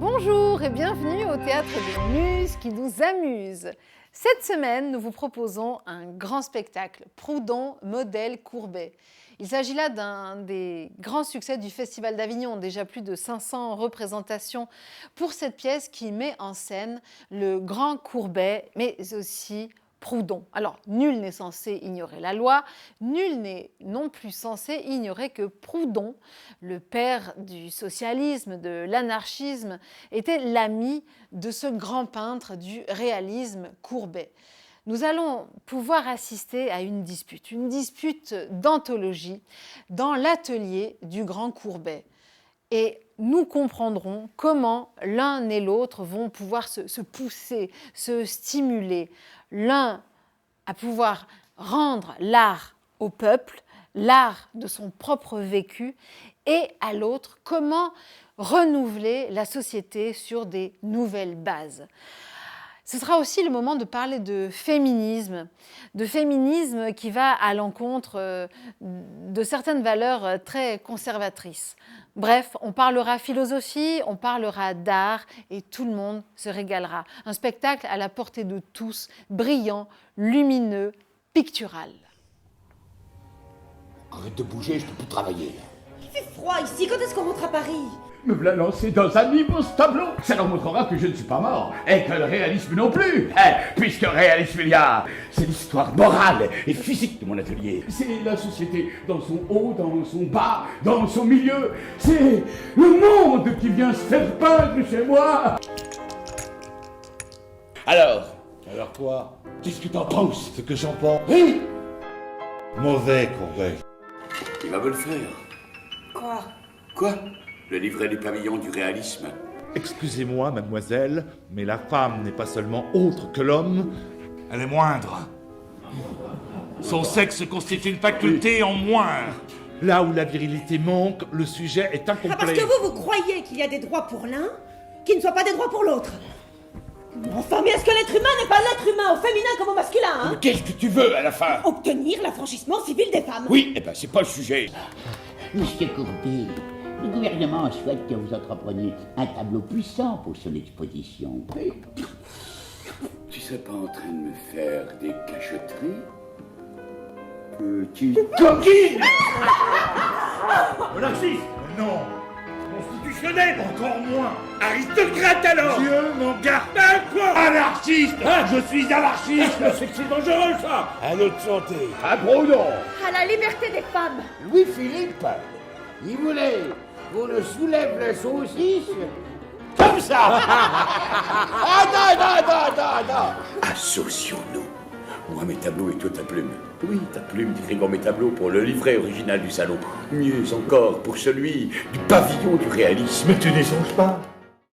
Bonjour et bienvenue au Théâtre des Muses qui nous amuse. Cette semaine, nous vous proposons un grand spectacle, Proudhon, modèle Courbet. Il s'agit là d'un des grands succès du Festival d'Avignon, déjà plus de 500 représentations pour cette pièce qui met en scène le grand Courbet, mais aussi Proudhon. Alors, nul n'est censé ignorer la loi, nul n'est non plus censé ignorer que Proudhon, le père du socialisme, de l'anarchisme, était l'ami de ce grand peintre du réalisme Courbet. Nous allons pouvoir assister à une dispute d'anthologie dans l'atelier du grand Courbet. Et nous comprendrons comment l'un et l'autre vont pouvoir se pousser, se stimuler. L'un à pouvoir rendre l'art au peuple, l'art de son propre vécu, et à l'autre comment renouveler la société sur des nouvelles bases. Ce sera aussi le moment de parler de féminisme qui va à l'encontre de certaines valeurs très conservatrices. Bref, on parlera philosophie, on parlera d'art et tout le monde se régalera. Un spectacle à la portée de tous, brillant, lumineux, pictural. Arrête de bouger, je peux plus travailler. Il fait froid ici, quand est-ce qu'on rentre à Paris? Me voilà lancé dans un immense tableau. Ça leur montrera que je ne suis pas mort, et que le réalisme non plus. Puisque réalisme il y a, c'est l'histoire morale et physique de mon atelier. C'est la société dans son haut, dans son bas, dans son milieu. C'est le monde qui vient se faire peindre chez moi. Alors Quoi? qu'est-ce que t'en penses? Ce que j'en pense, Oui, mauvais Courbet. il va me le faire. Quoi? Quoi? Le livret du pavillon du réalisme. Excusez-moi, mademoiselle, mais la femme n'est pas seulement autre que l'homme, elle est moindre. Son sexe constitue une faculté en moins. Là où la virilité manque, le sujet est incomplet. Ah, parce que vous croyez qu'il y a des droits pour l'un qui ne soient pas des droits pour l'autre. Enfin, mais est-ce que l'être humain n'est pas l'être humain, au féminin comme au masculin, hein? Mais qu'est-ce que tu veux à la fin? Obtenir l'affranchissement civil des femmes. Oui, eh ben c'est pas le sujet. Monsieur Courbet, le gouvernement souhaite que vous entrepreniez un tableau puissant pour son exposition. Tu serais pas en train de me faire des cachotteries? Petite coquine! Monarchiste? Non. Constitutionnel? Encore moins. Aristocrate alors? Dieu m'en garde. Quoi? Anarchiste? Je suis anarchiste. C'est dangereux ça. À notre santé. À Proudhon! À la liberté des femmes. Louis-Philippe, il voulait qu'on le soulève la saucisse comme ça. Ah non. Associons-nous. Moi mes tableaux et toi ta plume. Oui, ta plume décrivant mes tableaux pour le livret original du salon. Mieux encore pour celui du pavillon du réalisme. Mais tu n'y songes pas.